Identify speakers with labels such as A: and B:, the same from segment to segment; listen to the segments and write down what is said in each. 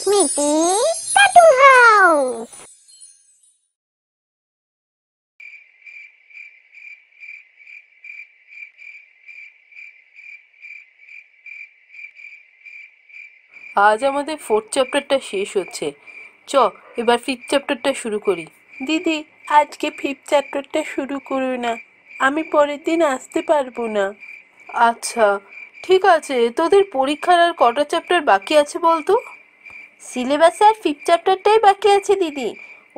A: স্মৃতি cartoon house.
B: আজ আমাদের 4th চ্যাপ্টারটা শেষ হচ্ছে। এবার 5th চ্যাপ্টারটা শুরু করি।
C: দিদি, আজকে 5th চ্যাপ্টারটা শুরু করো না, আমি পরের দিন আসতে পারবো না।
B: আচ্ছা ঠিক আছে, তোদের পরীক্ষার আর কটা চ্যাপ্টার বাকি আছে বলতো?
C: সিলেবাসে আর 5th চ্যাপ্টারটাই বাকি আছে দিদি,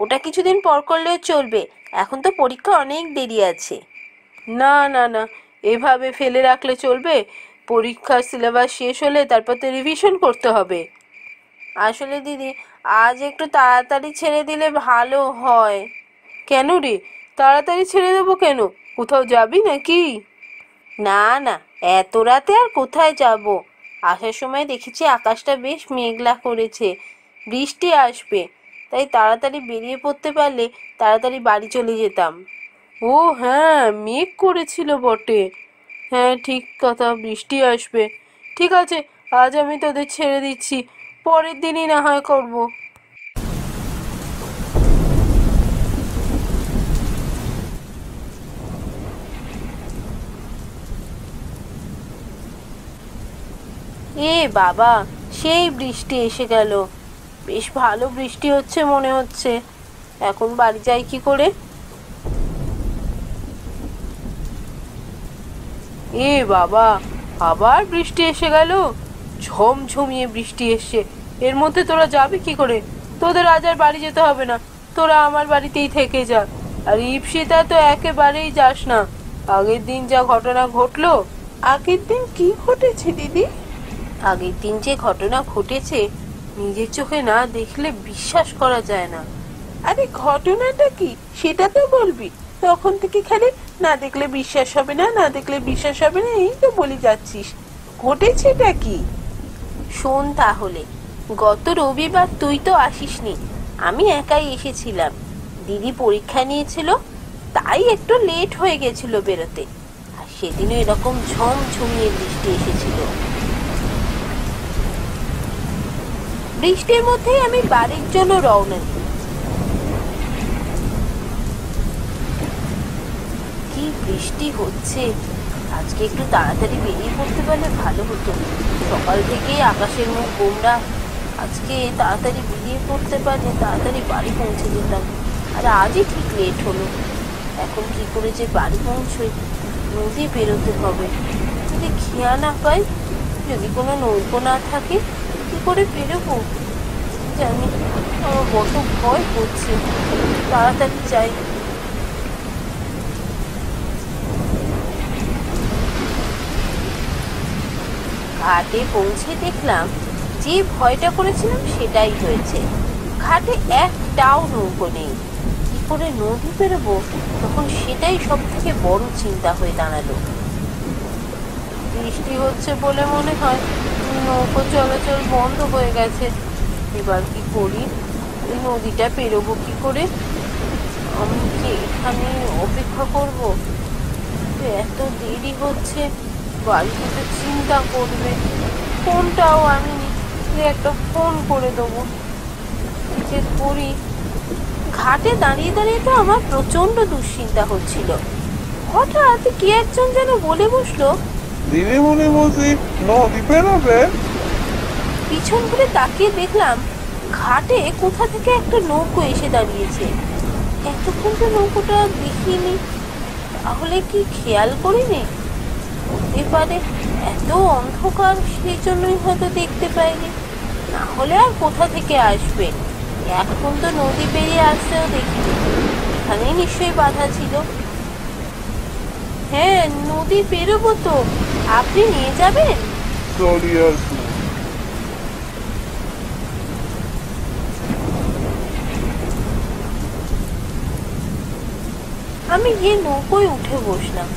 C: ওটা কিছুদিন পর করলেও চলবে, এখন তো পরীক্ষা অনেক দেরি আছে।
B: না না না, এভাবে ফেলে রাখলে চলবে? পরীক্ষার সিলেবাস শেষ হলে তারপর তো রিভিশন করতে হবে।
C: আসলে দিদি, আজ একটু তাড়াতাড়ি ছেড়ে দিলে ভালো হয়।
B: কেন রে, তাড়াতাড়ি ছেড়ে দেবো কেন? কোথাও যাবি নাকি?
C: না না, এত রাতে আর কোথায় যাব? আসার সময় দেখেছি আকাশটা বেশ মেঘলা করেছে, বৃষ্টি আসবে, তাই তাড়াতাড়ি বেরিয়ে পড়তে পারলে তাড়াতাড়ি বাড়ি চলে যেতাম।
B: ও হ্যাঁ, মেঘ করেছিল বটে। হ্যাঁ ঠিক কথা, বৃষ্টি আসবে। ঠিক আছে, আজ আমি তোদের ছেড়ে দিচ্ছি, পরের দিনই না হয় করবো।
C: এ বাবা, সেই বৃষ্টি এসে গেল, বেশ ভালো বৃষ্টি হচ্ছে মনে হচ্ছে। এখন বাড়ি যাই কি করে?
B: এ বাবা, আবার বৃষ্টি এসে গেল, ঝমঝমিয়ে বৃষ্টি এসছে। এর মধ্যে তোরা যাবি কি করে? তোদের আজ আর বাড়ি যেতে হবে না, তোরা আমার বাড়িতেই থেকে যা। আর ইপসিতা তো একেবারেই যাস না, আগের দিন যা ঘটনা ঘটলো।
C: আগের দিন কি ঘটেছে দিদি? আগের দিন যে ঘটনা ঘটেছে, নিজের চোখে না দেখলে বিশ্বাস করা যায় না। আরে ঘটনাটা কি সেটা তো বলবি, তখন থেকে খালি না দেখলে বিশ্বাস হবে না, না দেখলে বিশ্বাস হবে না, এই তো বলে যাচ্ছিস। ঘটেছেটা কি? শোন তাহলে, গত রবিবার তুই তো আসিসনি, আমি একাই এসেছিলাম। দিদি পরীক্ষা নিয়েছিল, তাই একটু লেট হয়ে গেছিল বেরোতে। আর সেদিনও এরকম ঝমঝমিয়ে বৃষ্টি এসেছিল। বৃষ্টির মধ্যেই আমি বাড়ির জন্য রওনা দিই। কি বৃষ্টি হচ্ছে, আজকে একটু তাড়াতাড়ি বেরিয়ে পড়তে পারলে ভালো হতো। সকাল থেকেই আকাশের মুখ গোমড়া, আজকে তাড়াতাড়ি বেরিয়ে পড়তে পারলে তাড়াতাড়ি বাড়ি পৌঁছে যেতাম। আর আজই ঠিক লেট হলো, এখন কি করে যে বাড়ি পৌঁছই? নদী বেরোতে হবে, যদি খেয়া না পাই, যদি কোনো নৌকো না থাকে, কি করে বেরোবো জানি। আমার বড্ড ভয় করছে, তাড়াতাড়ি যাই। ঘাটে পৌঁছে দেখলাম যে ভয়টা করেছিলাম সেটাই হয়েছে। ঘাটে একটাও নৌকো নেই, কি করে নদী পেরোবো তখন সেটাই সব থেকে বড় চিন্তা হয়ে দাঁড়ালো।
B: বৃষ্টি হচ্ছে বলে মনে হয় নৌকো চলাচল বন্ধ হয়ে গেছে। এবার কি করি? এই নদীটা পেরোবো কি করে? আমি কি এখানে অপেক্ষা করব? এত দেরি হচ্ছে, বাড়িতে তো চিন্তা করবে। ফোনটাও আমি একটা ফোন করে দেবো, যে করি।
C: ঘাটে দাঁড়িয়ে দাঁড়িয়ে তো আমার প্রচন্ড দুশ্চিন্তা হচ্ছিল। হঠাৎ কি একজন যেন বলে বসলো,
D: দিদিমণি বলছি নদী পেরোবে।
C: পিছন ঘুরে তাকিয়ে দেখলাম ঘাটে কোথা থেকে একটা নৌকো এসে দাঁড়িয়েছে। এতক্ষণ তো নৌকোটা দেখিনি, তাহলে কি খেয়াল করিনি? হতে পারে এত অন্ধকার, সেই জন্যই হয়তো দেখতে পাইনি, না হলে আর কোথা থেকে আসবে? এখন তো নদী পেরিয়ে আসতেও দেখিনি, এখানেই নিশ্চয়ই বাধা ছিল। হ্যাঁ, নদী পেরোবো তো, আপনি নিয়ে যাবেন?
D: চলি আসবো।
C: আমি গিয়ে নৌকোয় উঠে বসলাম,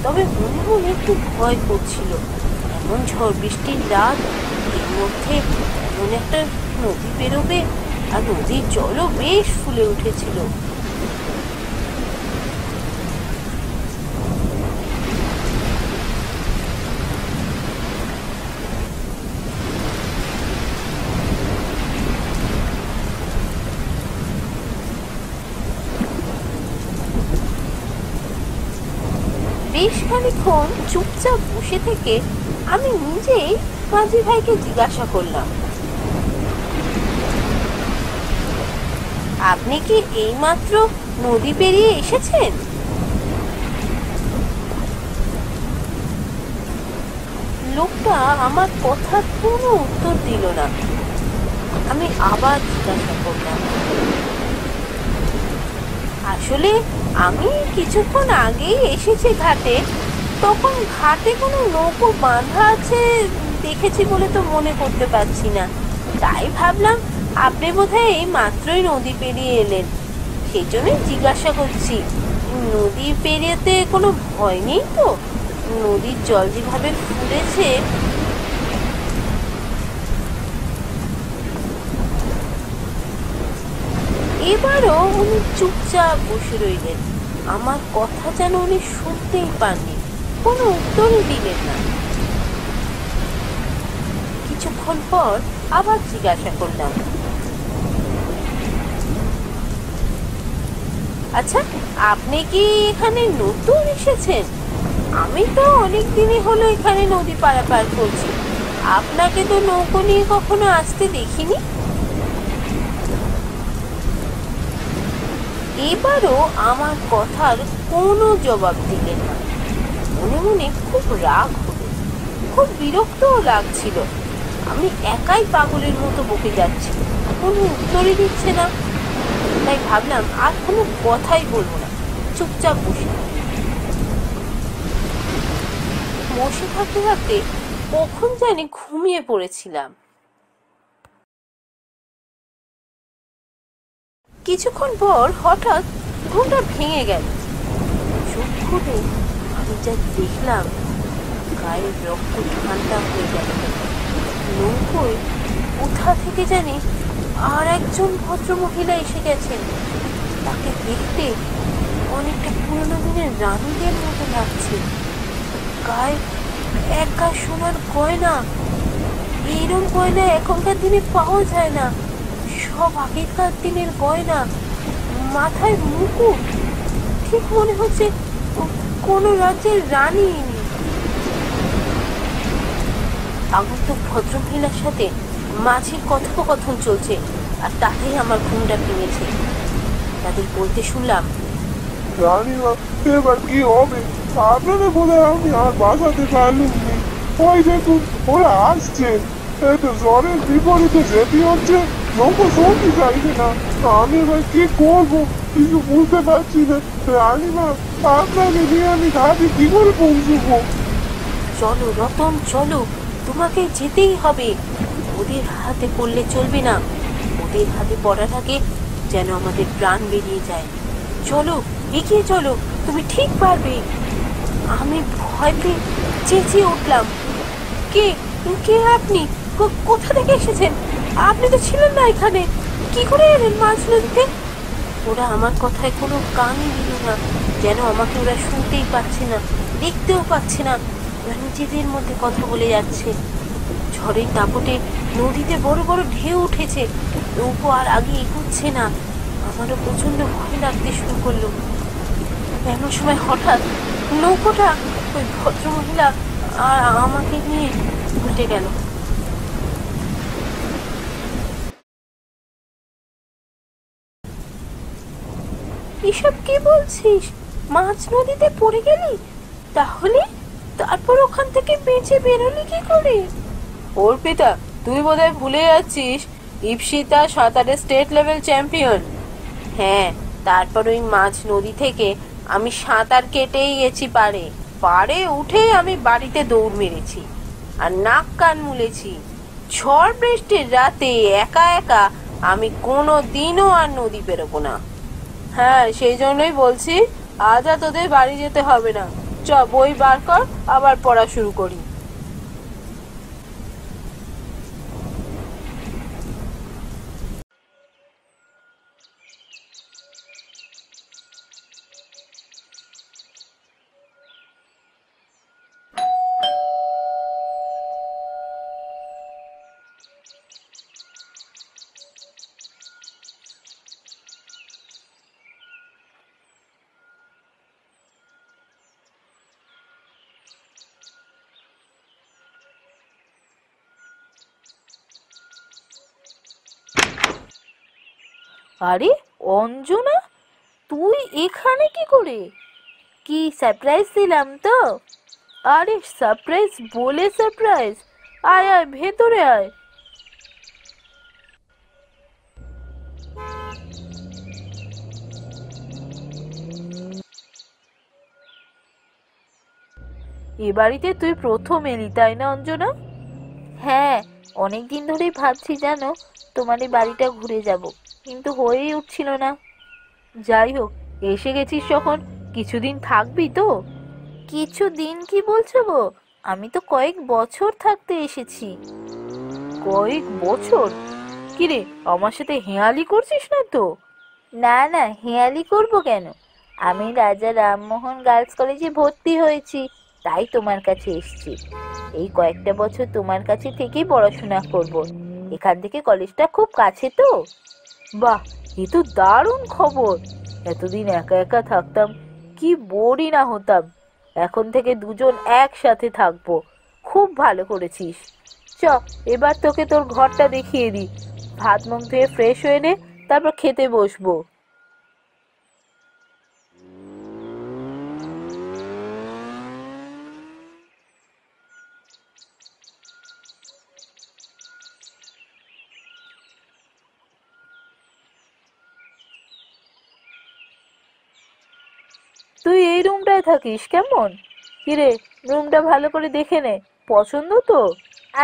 C: তবে মনে মনে একটু ভয় করছিল। এমন ঝড় বৃষ্টির রাত, এর মধ্যে এমন একটা নদী বেরোবে, আর নদীর জলও বেশ ফুলে উঠেছিল।
B: বেশ খানিকক্ষণ চুপচাপ বসে থেকে আমি নিজেই মাঝি ভাইকে জিজ্ঞাসা করলাম, আপনি কি এইমাত্র নদী পেরিয়ে এসেছেন? লোকটা আমার কথার কোনো উত্তর দিল না। আমি আবার জিজ্ঞাসা করলাম, আসলে আমি কিছুক্ষণ আগেই এসেছি ঘাটে। তখন ঘাটে কোনো নৌকো বাঁধা আছে দেখেছি বলে তো মনে করতে পারছি না। তাই ভাবলাম আপনি বোধহয় এই মাত্রই নদী পেরিয়ে এলেন, সেই জন্যই জিজ্ঞাসা করছি। নদী পেরিয়েতে কোনো ভয় নেই তো? নদীর জল যেভাবে ফুলেছে। এবারও উনি চুপচাপ বসে রইলেন। আমার কথা যেন উনি শুনতেই পাননি, কোনো উত্তরই দিলেন না। কিছুক্ষণ পর আবার জিজ্ঞাসা করলাম, আচ্ছা আপনি কি এখানে নতুন এসেছেন? আমি তো অনেক দিনই হলো এখানে নদী পারাপার করছি, আপনাকে তো নৌকো নিয়ে কখনো আসতে দেখিনি। এবারও আমার কথার কোনো জবাব দিলেন না। মনে মনে খুব রাগ হলো, খুব বিরক্তও লাগছিল। আমি একাই পাগলের মতো বকে যাচ্ছি, কোনো উত্তরই দিচ্ছে না। তাই ভাবলাম আর কোনো কথাই বলবো না, চুপচাপ বসে থাকতে থাকতে কখন জানি ঘুমিয়ে পড়েছিলাম। কিছুক্ষণ পর হঠাৎ ঘুমটা ভেঙে গেল। চোখ খুলে আমি যা দেখলাম, গায়ের রক্ত ঠান্ডা হয়ে গেল। নৌকোয় কোথা থেকে জানি আর একজন ভদ্রমহিলা এসে গেছেন। তাকে দেখতে অনেকটা পুরোনো দিনের রানীদের মতো লাগছে। গায়ে এক গা সোনার গয়না, এইরকম গয়না এখনকার দিনে পাওয়া যায় না, সব আগেকার দিনের গয়না। মাথায় মুকুট, ঠিক মনে হচ্ছে কোনো রাজ্যের রানী ইনি। আগন্তুক ভদ্রমহিলার সাথে মাঝির কথোপকথন চলছে, আর তাতেই আমার ঘুমটা ভেঙেছে। তাদের বলতে শুনলাম,
D: রানীমা, এবার কি হবে? আপনাদের বোধহয় আমি আর বাঁচাতে পারলুমনি। ওই দেখুন, ওরা আসছে। এই তো জ্বরের বিপরীতে যেতে হচ্ছে, নৌকো চলতে চাইছে না। আমি এবার কি করবো কিছু বুঝতে পারছি না। রানীমা, আপনাকে নিয়ে আমি ঘাটে কি করে পৌঁছবো?
B: চলো রতন চলো, তোমাকে যেতেই হবে। ওদের হাতে পড়লে চলবে না, ওদের হাতে পড়ার আগে যেন আমাদের প্রাণ বেরিয়ে যায়। চলো এগিয়ে চলো, তুমি ঠিক পারবে। আমি ভয় পেয়ে চেঁচিয়ে উঠলাম, কে কে আপনি? কোথা থেকে এসেছেন? আপনি তো ছিলেন না এখানে, কি করে এলেন মাঝ নদীতে? ওরা আমার কথায় কোনো কানই দিল না, যেন আমাকে ওরা শুনতেই পাচ্ছে না, দেখতেও পাচ্ছে না। ওরা নিজেদের মধ্যে কথা বলে যাচ্ছে। ঝড়ের দাপটে নদীতে বড় বড় ঢেউ উঠেছে, নৌকো আর আগে এগোচ্ছে না। আমারও প্রচন্ড ভয় লাগতে শুরু করলো। এমন সময় হঠাৎ নৌকোটা ওই ভদ্রমহিলা আর আমাকে নিয়ে উল্টে গেল। এসব কি বলছিস? মাঝ নদীতে পড়ে গেলি? তাহলে তারপর ওখান থেকে বেঁচে বেরোলি কি করে? অর্পিতা, তুই বোধহয় ভুলে যাচ্ছিস, ইপসিতা সাঁতারে স্টেট লেভেল চ্যাম্পিয়ন। হ্যাঁ, তারপর ওই মাঝ নদী থেকে আমি সাঁতার কেটেই গেছি পারে। পারে উঠেই আমি বাড়িতে দৌড় মেরেছি আর নাক কান মুলেছি। ঝড় বৃষ্টির রাতে একা একা আমি কোনো দিনও আর নদী পেরোবো না। হ্যাঁ, সেই জন্যই বলছি, আজ আর তোদের বাড়ি যেতে হবে না। চ, বই বার কর, আবার পড়া শুরু করি। আরে অঞ্জনা, তুই এখানে কি করে? কি সারপ্রাইজ দিলাম তো? আরে সারপ্রাইজ বলে সারপ্রাইজ, আয় আয় ভেতরে আয়। এ বাড়িতে তুই প্রথম এলি তাই না অঞ্জনা? হ্যাঁ, অনেকদিন ধরেই ভাবছি জানো তোমার এই বাড়িটা ঘুরে যাব, কিন্তু হয়েই উঠছিল না। যাই হোক, এসে গেছিস যখন কিছুদিন থাকবি তো? কিছুদিন কি বলছো গো, আমি তো কয়েক বছর থাকতে এসেছি। কয়েক বছর? কিরে, আমার সাথে হেঁয়ালি করছিস না তো? না না, হেঁয়ালি করব কেন? আমি রাজা রামমোহন গার্লস কলেজে ভর্তি হয়েছি, তাই তোমার কাছে এসেছি। এই কয়েকটা বছর তোমার কাছে থেকেই পড়াশোনা করব। এখান থেকে কলেজটা খুব কাছে তো। বাহ, এ তো দারুণ খবর। এতদিন একা একা থাকতাম, কি বোরই না হতাম। এখন থেকে দুজন একসাথে থাকবো। খুব ভালো করেছিস। চ, এবার তোকে তোর ঘরটা দেখিয়ে দিই। ভাত মুখ ধুয়ে ফ্রেশ হয়ে নে, তারপর খেতে বসবো। তুই এই রুমটায় থাকিস কেমন? কিরে, রুমটা ভালো করে দেখে নে, পছন্দ তো?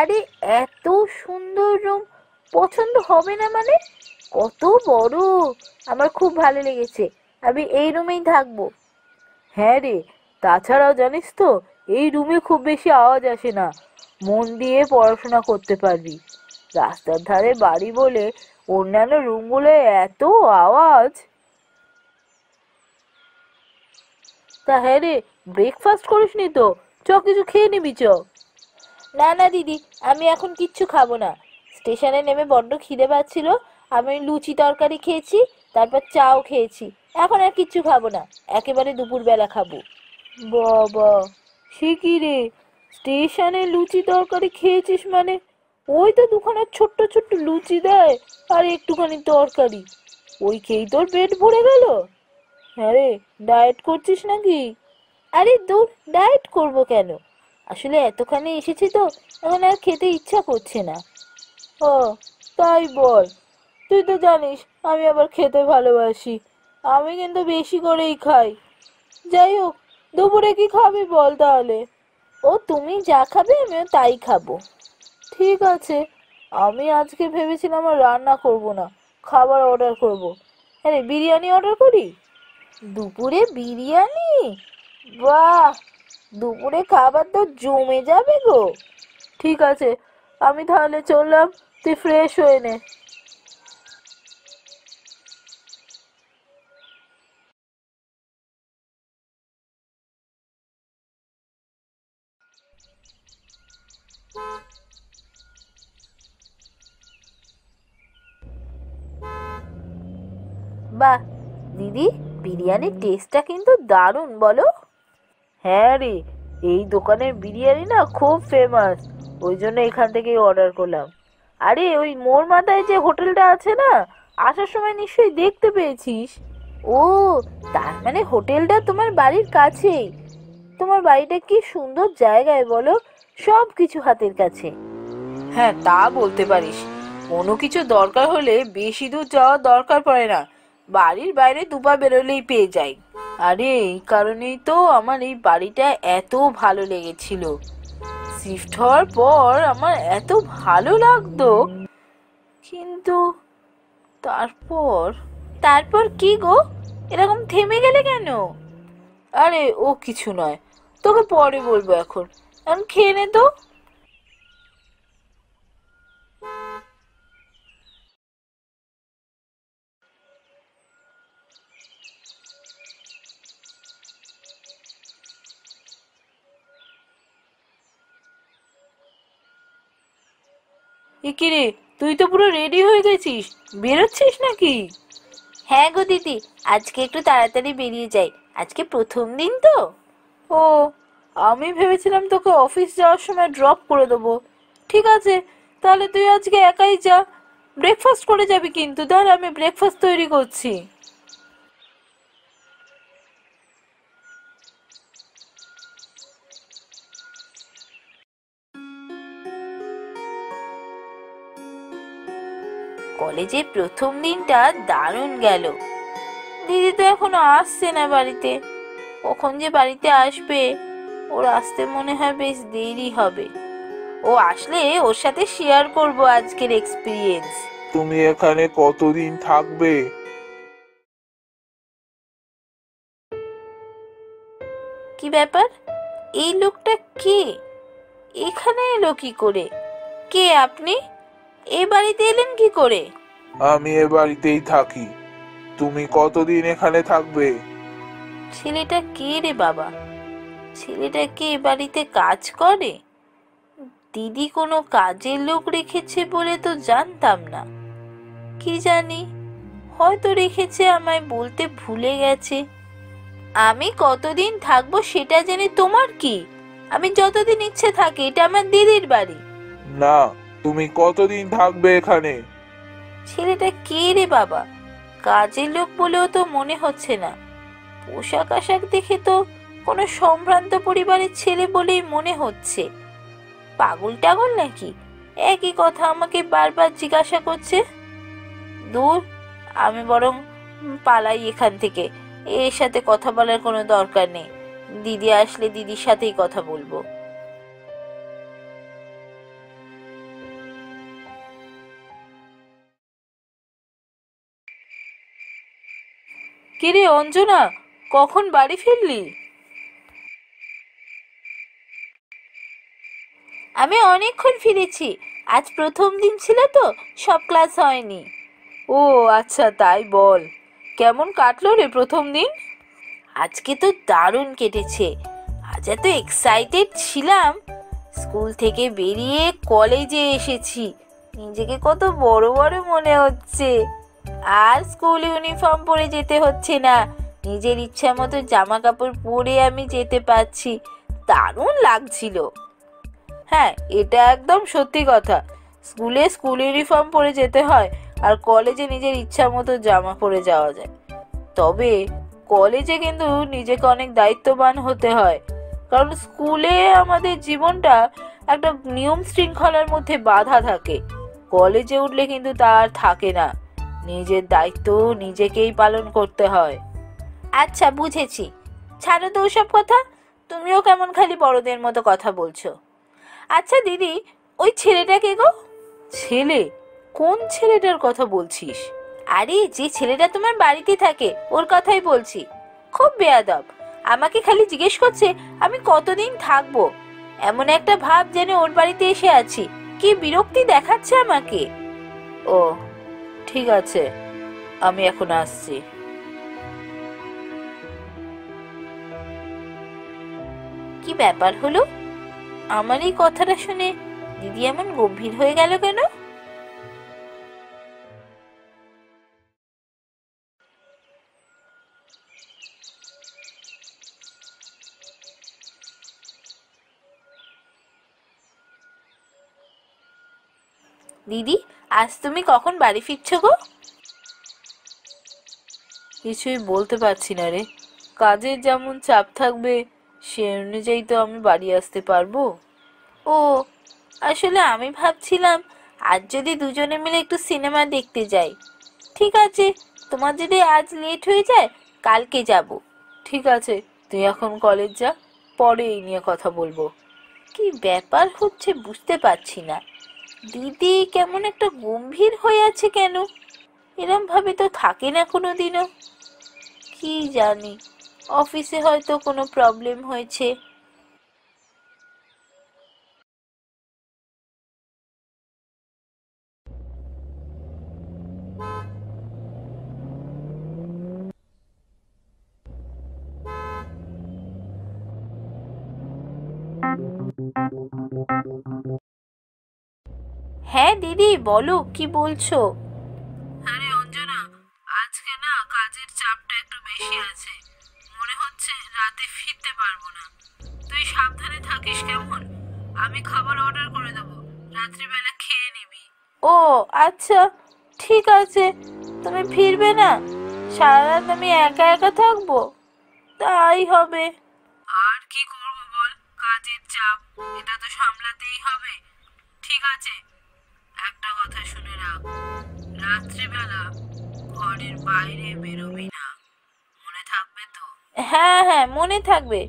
B: আরে এত সুন্দর রুম পছন্দ হবে না মানে? কত বড়! আমার খুব ভালো লেগেছে, আমি এই রুমেই থাকবো। হ্যাঁ রে, তাছাড়াও জানিস তো এই রুমে খুব বেশি আওয়াজ আসে না, মন দিয়ে পড়াশোনা করতে পারবি। রাস্তার ধারে বাড়ি বলে অন্যান্য রুমগুলোয় এত আওয়াজ। তা হ্যাঁ রে, ব্রেকফাস্ট করিসনি তো? চ, কিছু খেয়ে নিবি চ। না না দিদি, আমি এখন কিচ্ছু খাবো না। স্টেশনে নেমে বড্ড খিদে পাচ্ছিল, আমি লুচি তরকারি খেয়েছি, তারপর চাও খেয়েছি। এখন আর কিচ্ছু খাবো না, একেবারে দুপুরবেলা খাবো। বাবা, সে কি রে, স্টেশনে লুচি তরকারি খেয়েছিস মানে? ওই তো দুখানা ছোট্ট ছোট্ট লুচি দেয় আর একটুখানি তরকারি, ওই খেয়েই তোর পেট ভরে গেল? হ্যাঁ রে, ডায়েট করছিস নাকি? আরে দূর, ডায়েট করব কেন? আসলে এতখানি এসেছি তো, এখন আর খেতে ইচ্ছা করছে না। ও, তাই বল? তুই তো জানিস আমি আবার খেতে ভালোবাসি, আমি কিন্তু বেশি করেই খাই। যাই হোক, দুপুরে কি খাবি বল তাহলে? ও, তুমি যা খাবে আমিও তাই খাবো। ঠিক আছে, আমি আজকে ভেবেছিলাম আর রান্না করব না, খাবার অর্ডার করব। আরে বিরিয়ানি অর্ডার করি? দুপুরে বিরিয়ানি? বাহ, দুপুরে খাবার তো জমে যাবে গো। ঠিক আছে, আমি তাহলে চললাম, তুই ফ্রেশ হয়ে নে। বাহ দিদি, বিরিয়ানির টেস্টটা কিন্তু দারুণ বলো। হ্যাঁ রে, এই দোকানের বিরিয়ানি না খুব ফেমাস, ওই জন্য এখান থেকেই অর্ডার করলাম। আরে ওই মোড় মাথায় যে হোটেলটা আছে না, আসার সময় নিশ্চয়ই দেখতে পেয়েছিস। ও, তার মানে হোটেলটা তোমার বাড়ির কাছেই। তোমার বাড়িটা কি সুন্দর জায়গায় বলো, সব কিছু হাতের কাছে। হ্যাঁ, তা বলতে পারিস। কোনো কিছু দরকার হলে বেশি দূর যাওয়ার দরকার পড়ে না, বাড়ির বাইরে দুপা বেরোলেই পেয়ে যাই। আরে এই কারণেই তো আমার এই বাড়িটা এত ভালো লেগেছিল। শিফট হওয়ার পর আমার এত ভালো লাগতো, কিন্তু তারপর। তারপর কি গো, এরকম থেমে গেলে কেন? আরে ও কিছু নয়, তোকে পরে বলবো, এখন এখন খেয়ে নে তো। এ কি রে, তুই তো পুরো রেডি হয়ে গেছিস, বেরোচ্ছিস নাকি? হ্যাঁ গো দিদি, আজকে একটু তাড়াতাড়ি বেরিয়ে যাই, আজকে প্রথম দিন তো। ও, আমি ভেবেছিলাম তোকে অফিস যাওয়ার সময় ড্রপ করে দেবো। ঠিক আছে, তাহলে তুই আজকে একাই যা, ব্রেকফাস্ট করে যাবি কিন্তু, দাঁড়া আমি ব্রেকফাস্ট তৈরি করছি। কলেজের প্রথম দিনটা দারুণ গেল। দিদি তো এখনো আসছে না বাড়িতে, কখন যে বাড়িতে আসবে, ওর আসতে মনে হয় বেশ দেরি হবে। ও আসলে ওর সাথে শেয়ার করব আজকের এক্সপিরিয়েন্স।
D: তুমি এখানে কতদিন থাকবে?
B: কি ব্যাপার, এই লোকটা কে? এখানে এলো কি করে? কে আপনি? এই বাড়িতে এলেন কি করে?
D: আমি এ বাড়িতেই থাকি। তুমি কতদিন এখানে থাকবে?
B: ছেলেটা কে রে বাবা? ছেলেটা কি এ বাড়িতে কাজ করে? দিদি কোনো কাজের লোক রেখেছে বলে তো জানতাম না। কি জানি, হয়তো রেখেছে, আমায় বলতে ভুলে গেছে। আমি কতদিন থাকবো সেটা জেনে তোমার কি? আমি যতদিন ইচ্ছে থাকি, এটা আমার দিদির বাড়ি।
D: না, তুমি কতদিন থাকবে এখানে?
B: ছেলেটা কে রে বাবা? কাজের লোক বলেও তো মনে হচ্ছে না। পোশাক আশাক দেখে তো কোনো সম্ভ্রান্ত পরিবারের ছেলে বলেই মনে হচ্ছে। পাগল টাগল নাকি? একই কথা আমাকে বারবার জিজ্ঞাসা করছে। দূর, আমি বরং পালাই এখান থেকে। এর সাথে কথা বলার কোনো দরকার নেই। দিদি আসলে দিদির সাথেই কথা বলবো। কিরে অঞ্জনা, কখন বাড়ি ফিরলি? আমি অনেকক্ষণ ফিরেছি। আজ প্রথম দিন ছিল তো, সব ক্লাস হয়নি। ও আচ্ছা, তাই বল। কেমন কাটলো রে প্রথম দিন? আজকে তো দারুণ কেটেছে। আজ এত এক্সাইটেড ছিলাম। স্কুল থেকে বেরিয়ে কলেজে এসেছি, নিজেকে কত বড় বড় মনে হচ্ছে। আর স্কুল ইউনিফর্ম পরে যেতে হচ্ছে না, নিজের ইচ্ছা মতো জামা কাপড় পরে আমি যেতে পারছি। দারুণ লাগছিল। হ্যাঁ, এটা একদম সত্যি কথা। স্কুল ইউনিফর্ম পরে যেতে হয়, আর কলেজে নিজের ইচ্ছা মতো জামা পরে যাওয়া যায়। তবে কলেজে কিন্তু নিজেকে অনেক দায়িত্ববান হতে হয়, কারণ স্কুলে আমাদের জীবনটা একটা নিয়ম শৃঙ্খলার মধ্যে বাঁধা থাকে। কলেজে উঠলে কিন্তু তা আর থাকে না। নিজের দায়িত্ব নিজেকেই পালন করতে হয়। আচ্ছা, বুঝেছি। ছাড়ো তো ওসব কথা। তুমিও কেমন খালি বড়দের মতো কথা বলছো। আচ্ছা দিদি, ওই ছেলেটা কে গো? ছেলে? কোন ছেলেটার কথা বলছিস? আরে যে ছেলেটা তোমার বাড়িতে থাকে, ওর কথাই বলছি। খুব বেয়াদব, আমাকে খালি জিজ্ঞেস করছে আমি কতদিন থাকবো। এমন একটা ভাব যেন ওর বাড়িতে এসে আছি। কি বিরক্তি দেখাচ্ছে আমাকে। ও ঠিক আছে, আমি এখন আসছি। কি ব্যাপার হলো? আমার এই কথাটা শুনে দিদি এমন গম্ভীর হয়ে গেল কেন? দিদি, আজ তুমি কখন বাড়ি ফিরছো গো? কিছুই বলতে পারছি না রে। কাজের যেমন চাপ থাকবে, সে অনুযায়ী তো আমি বাড়ি আসতে পারবো। ও, আসলে আমি ভাবছিলাম আজ যদি দুজনে মিলে একটু সিনেমা দেখতে যাই। ঠিক আছে, তোমার যদি আজ লেট হয়ে যায়, কালকে যাব। ঠিক আছে, তুই এখন কলেজ যা, পরে এই নিয়ে কথা বলবো। কি ব্যাপার হচ্ছে বুঝতে পারছি না। দিদি কেমন একটা গম্ভীর হয়ে আছে কেন? এরম ভাবে তো থাকে না কোনোদিনও। কি জানি, অফিসে হয়তো কোনো প্রবলেম হয়েছে। হ্যাঁ দিদি, বলো কি বলছো? আরে অঞ্জনা, আজকে না কাজের চাপটা একটু বেশি আছে। মনে হচ্ছে রাতে ফিরতে পারবো না। তুই সাবধানে থাকিস কেমন? আমি খাবার অর্ডার করে দেবো, রাত্রিবেলা খেয়ে নিবি। ও আচ্ছা, ঠিক আছে, তুমি ফিরবে না? সারা রাত আমি একা একা থাকবো? তাই হবে। আর কি করব বল, কাজের চাপ, এটা তো সামলাতেই হবে। ঠিক আছে, একটা কথা শুনে রাখ, রাত্রিবেলা ঘরের বাইরে বেরোবি না, মনে থাকবে তো? হ্যাঁ হ্যাঁ, মনে থাকবে।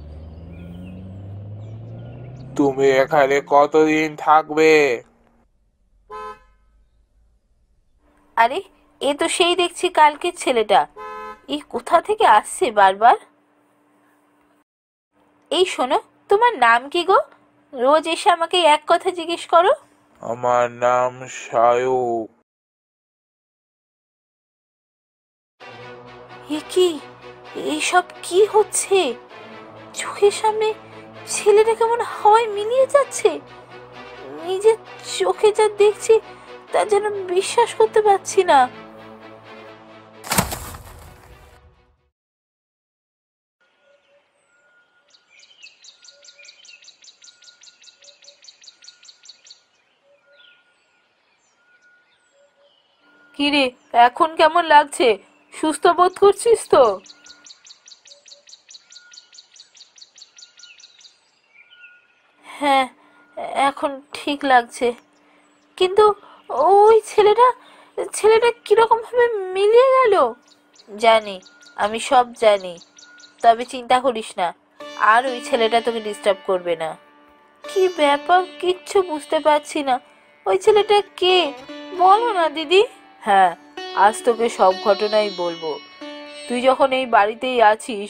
D: তুমি এখানে কতদিন থাকবে?
B: আরে, এ তো সেই দেখছি কালকের ছেলেটা। এই কোথা থেকে আসছে বারবার? এই শোনো, তোমার নাম কি গো? রোজ এসে আমাকে এক কথা জিজ্ঞেস করো।
D: আমার নাম সায়ক।
B: এ কি, এইসব কি হচ্ছে? চোখের সামনে ছেলেটা কেমন হাওয়ায় মিলিয়ে যাচ্ছে। নিজের চোখে যা দেখছি তা যেন বিশ্বাস করতে পারছি না। কিরে, এখন কেমন লাগছে? সুস্থ বোধ করছিস তো? হ্যাঁ, এখন ঠিক লাগছে। কিন্তু ওই ছেলেটা ছেলেটা কিরকম ভাবে মিলিয়ে গেল? জানি, আমি সব জানি। তবে চিন্তা করিস না, আর ওই ছেলেটা তোকে ডিস্টার্ব করবে না। কি ব্যাপার, কিচ্ছু বুঝতে পারছি না। ওই ছেলেটা কে, বলো না দিদি। হ্যাঁ, আজ তোকে সব ঘটনাই বলবো। তুই যখন এই বাড়িতেই আছিস,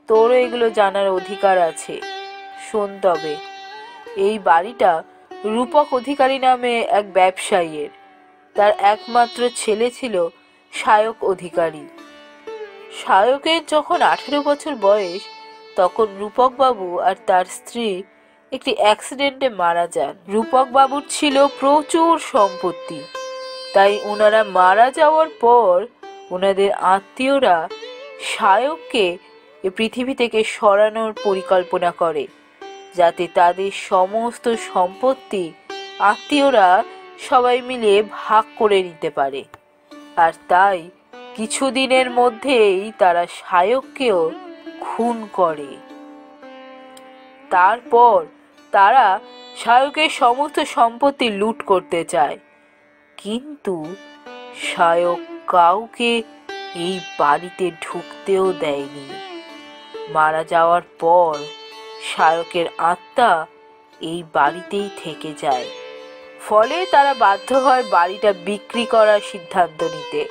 B: তোরও এগুলো জানার অধিকার আছে। শোন তবে, এই বাড়িটা রূপক অধিকারী নামে এক ব্যবসায়ীর। তার একমাত্র ছেলে ছিল সায়ক অধিকারী। সায়কের যখন 18 বছর বয়স, তখন রূপক বাবু আর তার স্ত্রী একটি অ্যাক্সিডেন্টে মারা যান। রূপক বাবুর ছিল প্রচুর সম্পত্তি, তাই ওনারা মারা যাওয়ার পর ওনাদের আত্মীয়রা সায়ককে এ পৃথিবী থেকে সরানোর পরিকল্পনা করে, যাতে তাদের সমস্ত সম্পত্তি আত্মীয়রা সবাই মিলে ভাগ করে নিতে পারে। আর তাই কিছুদিনের মধ্যেই তারা সায়ককেও খুন করে। তারপর তারা সায়কের সমস্ত সম্পত্তি লুট করতে চায়, কিন্তু সায়ক কাউকে এই বাড়িতে ঢুকতেও দেয়নি। মারা যাওয়ার পর সায়কের আত্মা এই বাড়িতেই থেকে যায়। ফলে তারা বাধ্য হয় বাড়িটা বিক্রি করার সিদ্ধান্ত নিতে।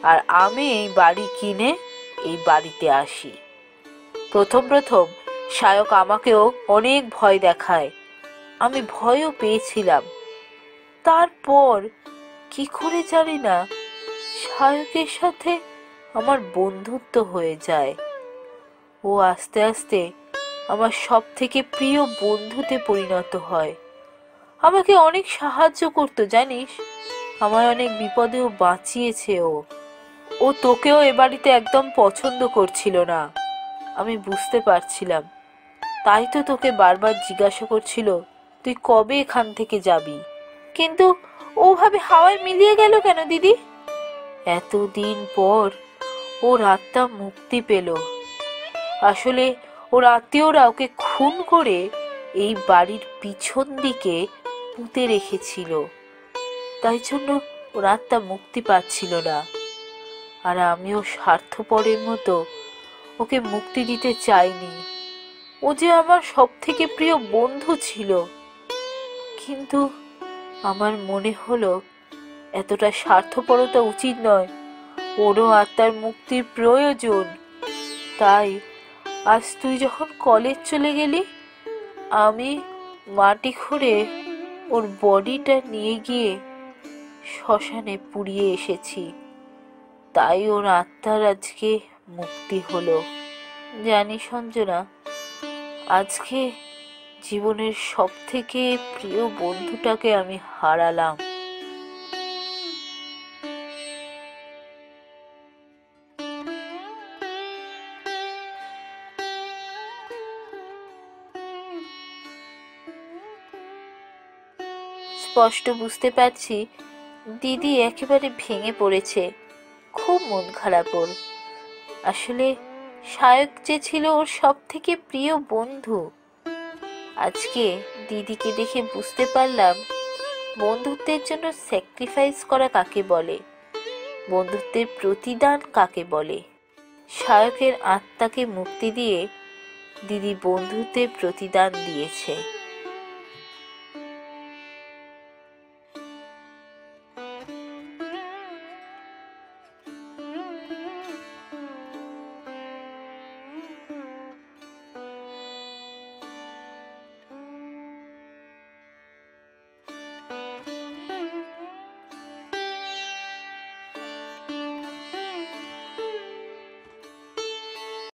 B: আর আমি এই বাড়ি কিনে এই বাড়িতে আসি। প্রথম প্রথম সায়ক আমাকেও অনেক ভয় দেখায়, আমি ভয়ও পেয়েছিলাম। তারপর কি করে জানি না, সায়কের সাথে আমার বন্ধুত্ব হয়ে যায়। ও আস্তে আস্তে আমার সব থেকে প্রিয় বন্ধুতে পরিণত হয়। আমাকে অনেক সাহায্য করতো জানিস, আমায় অনেক বিপদেও বাঁচিয়েছে ও। ও তোকেও এ বাড়িতে একদম পছন্দ করছিল না, আমি বুঝতে পারছিলাম। তাই তো তোকে বারবার জিজ্ঞাসা করছিল তুই কবে এখান থেকে যাবি। কিন্তু ওভাবে হাওয়ায় মিলিয়ে গেল কেন দিদি? এতদিন পর ওর আত্মা মুক্তি পেল। আসলে ওর আত্মীয়রা ওকে খুন করে এই বাড়ির পিছন দিকে পুঁতে রেখেছিল, তাই জন্য ওর আত্মা মুক্তি পাচ্ছিল না। আর আমিও স্বার্থপরের মতো ওকে মুক্তি দিতে চাইনি। ও যে আমার সব থেকে প্রিয় বন্ধু ছিল। কিন্তু আমার মনে হলো এতটা স্বার্থপরতা উচিত নয়, ওরও আত্মার মুক্তির প্রয়োজন। তাই আজ তুই যখন কলেজ চলে গেলি, আমি মাটি খুঁড়ে ওর বডিটা নিয়ে গিয়ে শ্মশানে পুড়িয়ে এসেছি। তাই ওর আত্মার আজকে মুক্তি হলো। জানি সঞ্জনা, আজকে জীবনের সব থেকে প্রিয় বন্ধুটাকে আমি হারালাম। স্পষ্ট বুঝতে পারছি
E: দিদি একেবারে ভেঙে পড়েছে, খুব মন খারাপ ওর। আসলে সায়ক যে ছিল ওর সব থেকে প্রিয় বন্ধু। আজকে দিদিকে দেখে বুঝতে পারলাম বন্ধুত্বের জন্য স্যাক্রিফাইস করা কাকে বলে, বন্ধুত্বের প্রতিদান কাকে বলে। সায়কের আত্মাকে মুক্তি দিয়ে দিদি বন্ধুত্বের প্রতিদান দিয়েছে।